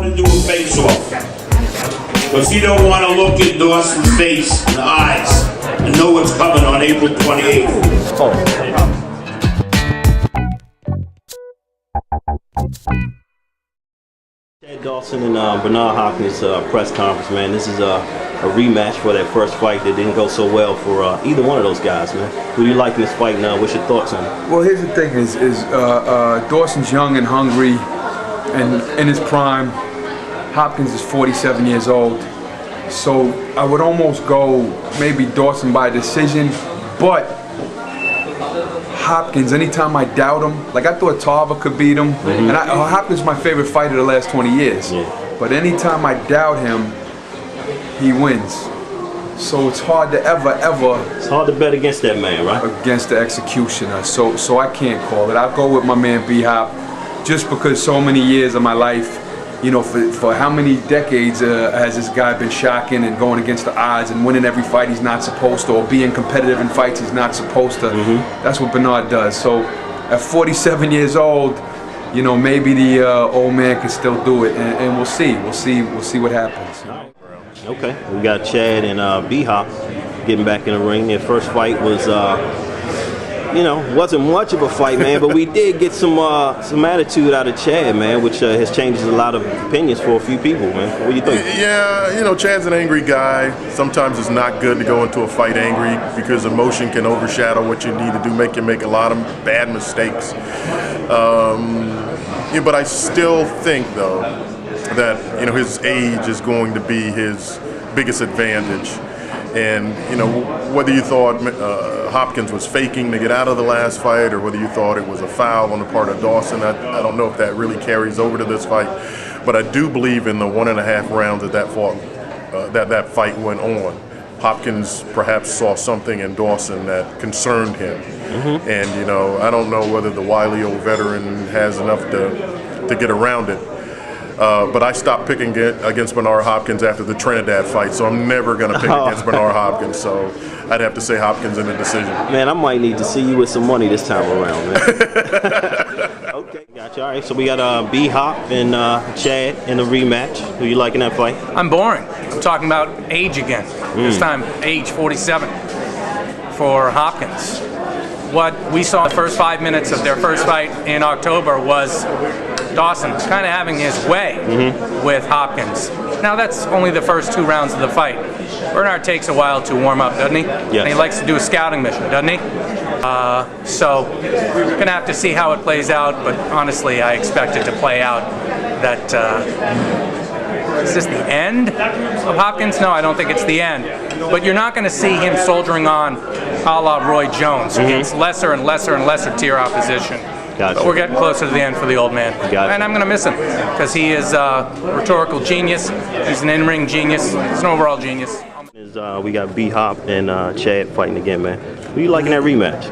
to do a face-off. Because he don't want to look at Dawson's face in the eyes and know what's coming on April 28th. Chad Dawson and Bernard Hopkins press conference, man. This is a rematch for that first fight that didn't go so well for either one of those guys, man. Who do you like in this fight now? What's your thoughts on it? Well, here's the thing: is Dawson's young and hungry, and in his prime. Hopkins is 47 years old, so I would almost go maybe Dawson by decision, but Hopkins, anytime I doubt him, like I thought Tarver could beat him, and Hopkins is my favorite fighter the last 20 years, but anytime I doubt him, he wins. So it's hard to ever. It's hard to bet against that man, right? Against the executioner, so I can't call it. I'll go with my man B-Hop, just because so many years of my life, you know, for how many decades has this guy been shocking and going against the odds and winning every fight he's not supposed to, or being competitive in fights he's not supposed to. That's what Bernard does. So at 47 years old, you know, maybe the old man can still do it, and we'll see. We'll see what happens. Okay, we got Chad and B-Hop getting back in the ring. Their first fight was, you know, wasn't much of a fight, man, but we did get some attitude out of Chad, man, which has changed a lot of opinions for a few people, man. What do you think? Yeah, you know, Chad's an angry guy. Sometimes it's not good to go into a fight angry because emotion can overshadow what you need to do, make you make a lot of bad mistakes. Yeah, but I still think, though, that, you know, his age is going to be his biggest advantage. And, you know, whether you thought Hopkins was faking to get out of the last fight, or whether you thought it was a foul on the part of Dawson, I don't know if that really carries over to this fight. But I do believe in the 1.5 rounds that fight went on, Hopkins perhaps saw something in Dawson that concerned him. And, you know, I don't know whether the wily old veteran has enough to get around it. But I stopped picking against Bernard Hopkins after the Trinidad fight, so I'm never going to pick against Bernard Hopkins. So I'd have to say Hopkins in the decision. Man, I might need to see you with some money this time around, man. Okay, gotcha. All right, so we got B-Hop and Chad in the rematch. Who you like in that fight? I'm boring. I'm talking about age again. This time, age 47 for Hopkins. What we saw in the first 5 minutes of their first fight in October was Dawson kind of having his way with Hopkins. Now that's only the first 2 rounds of the fight. Bernard takes a while to warm up, doesn't he? Yes. And he likes to do a scouting mission, doesn't he? So we're gonna have to see how it plays out, but honestly I expect it to play out that is this the end of Hopkins? No, I don't think it's the end. But you're not going to see him soldiering on a la Roy Jones against lesser and lesser and lesser tier opposition. Gotcha. But we're getting closer to the end for the old man. Gotcha. And I'm going to miss him because he is a rhetorical genius. He's an in-ring genius. He's an overall genius. We got B-Hop and Chad fighting again, man. Who you like in that rematch?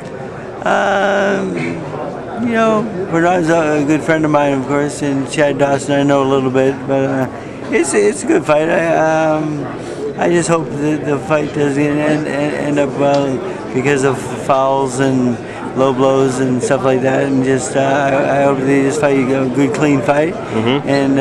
You know, Bernard's a good friend of mine, of course, and Chad Dawson I know a little bit, but it's a good fight. I just hope that the fight doesn't end up well because of fouls and low blows and stuff like that, and just I hope they just fight a good, clean fight. And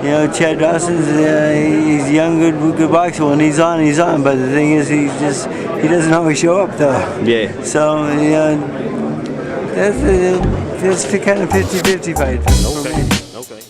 you know, Chad Dawson's he's a young, good boxer. When he's on, he's on. But the thing is, he doesn't always show up though. Yeah. So you know, that's the kind of 50-50 fight for me. Okay.